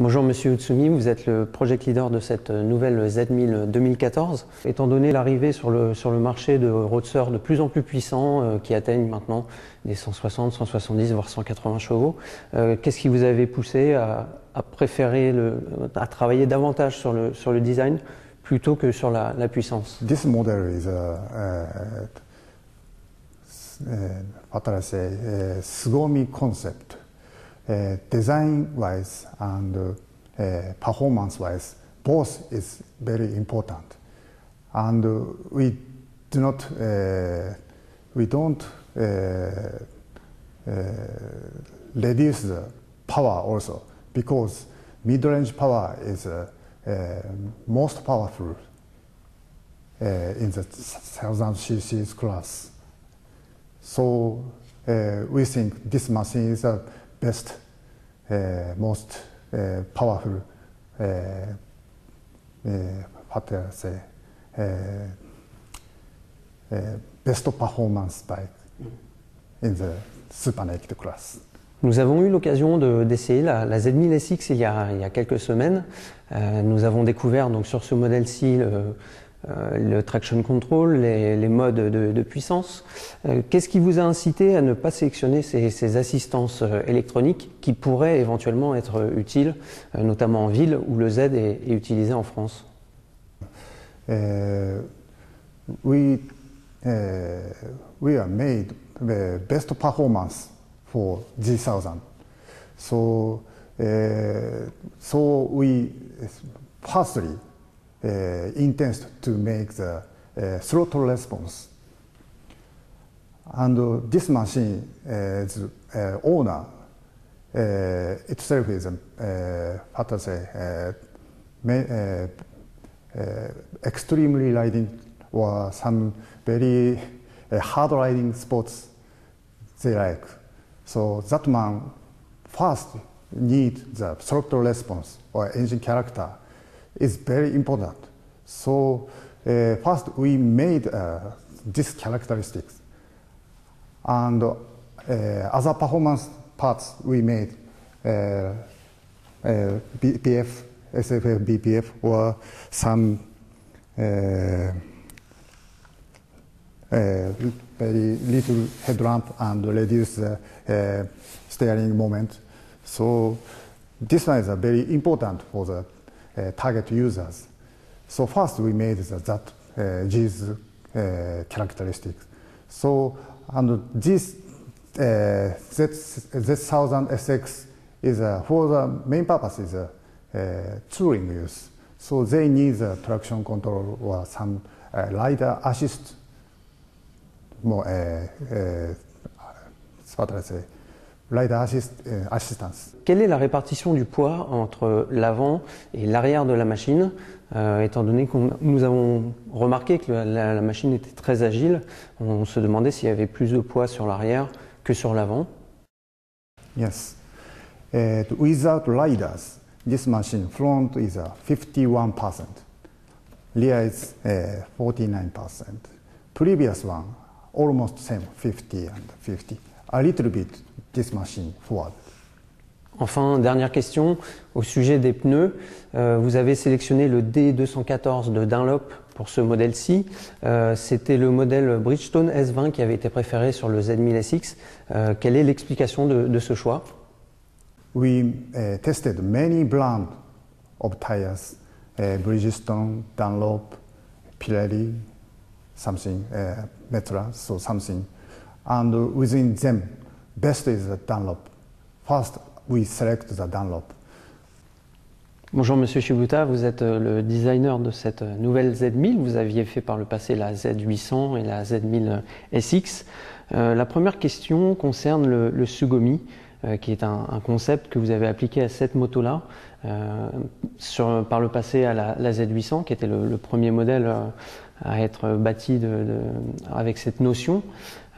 Bonjour Monsieur Utsumi, vous êtes le project leader de cette nouvelle Z1000 2014. Étant donné l'arrivée sur le marché de roadsters de plus en plus puissants qui atteignent maintenant des 160, 170 voire 180 chevaux, qu'est-ce qui vous avait poussé à préférer à travailler davantage sur le design plutôt que sur la puissance? This model is what I say, Sugomi concept. Design-wise and performance-wise, both is very important. And we don't reduce the power also, because mid-range power is most powerful in the 1000 cc's class. So we think this machine is the best, most powerful, what do I say, best performance bike in the super naked class. Nous avons eu l'occasion d'essayer la Z1000 SX il y a quelques semaines. Nous avons découvert donc sur ce modèle-ci le traction control, les modes de puissance. Qu'est-ce qui vous a incité à ne pas sélectionner ces assistances électroniques qui pourraient éventuellement être utiles, notamment en ville où le Z est utilisé en France? We are made the best performance for G1000. So we firstly intends to make the throttle response. And this machine, the owner itself is what to say, extremely riding or some very hard riding sports they like. So that man first need the throttle response or engine character is very important. So first we made these characteristics, and other performance parts we made BPF, SFF, BPF, or some very little headlamp and reduce the steering moment. So this one is very important for the target users. So first we made these characteristics. So and this Z1000 SX is for the main purpose is touring use. So they need the traction control or some rider assist, more what I say, rider assistance. Quelle est la répartition du poids entre l'avant et l'arrière de la machine, étant donné que nous avons remarqué que la machine était très agile, on se demandait s'il y avait plus de poids sur l'arrière que sur l'avant. Yes. Without riders, this machine front is 51%, rear is 49%. Previous one almost same, 50 and 50. A little bit this machine forward. Enfin, dernière question au sujet des pneus. Vous avez sélectionné le D214 de Dunlop pour ce modèle-ci. C'était le modèle Bridgestone S20 qui avait été préféré sur le Z1000 SX. Quelle est l'explication de ce choix? We tested many brands of tires, Bridgestone, Dunlop, Pirelli, something, Metra, so something. And within them, best is the Dunlop. First, we select the Dunlop. Bonjour Monsieur Shibuta, vous êtes le designer de cette nouvelle Z1000. Vous aviez fait par le passé la Z800 et la Z1000 SX. La première question concerne le Sugomi, qui est un concept que vous avez appliqué à cette moto-là, par le passé à la Z800, qui était le premier modèle à être bâti avec cette notion.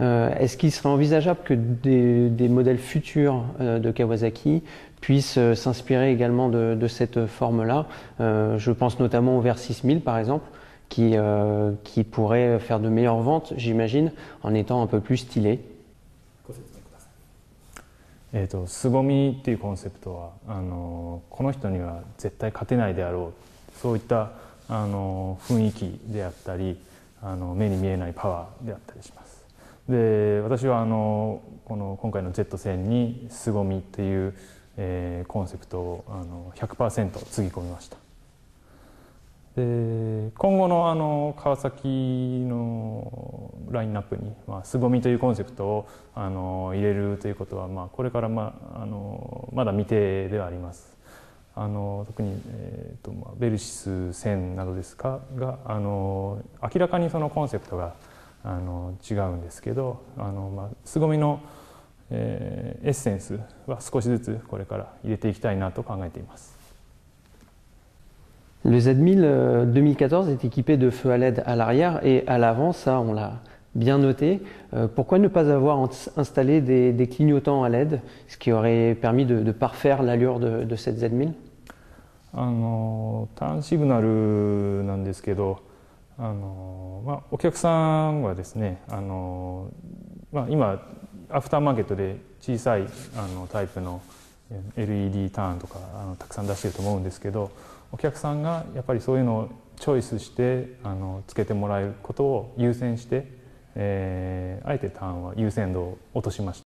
Est-ce qu'il serait envisageable que des modèles futurs de Kawasaki puissent s'inspirer également de cette forme-là? Je pense notamment au VR6000 par exemple, qui pourrait faire de meilleures ventes, j'imagine, en étant un peu plus stylé. 凄みっていうコンセプトはこの人には絶対勝てないであろう、そういった雰囲気であったり目に見えないパワーであったりします。で私は今回の Z 線に凄みっていう、コンセプトを100% つぎ込みました。で今後の川崎のラインナップに凄みというコンセプトを入れるということは、これからまだ未定ではあります。特に、ベルシス1000などですかが明らかにそのコンセプトが違うんですけど凄みの、エッセンスは少しずつこれから入れていきたいなと考えています。Le Z1000 2014 est équipé de feux à LED à l'arrière et à l'avant, ça on l'a bien noté. Pourquoi ne pas avoir installé des clignotants à LED, ce qui aurait permis de parfaire l'allure de cette Z1000? ターンシグナルなんですけどお客さんはですね今アフターマーケットで小さいタイプの LED ターンとかたくさん出してると思うんですけど、お客さんがやっぱりそういうのをチョイスしてつけてもらえることを優先して、あえてターンは優先度を落としまし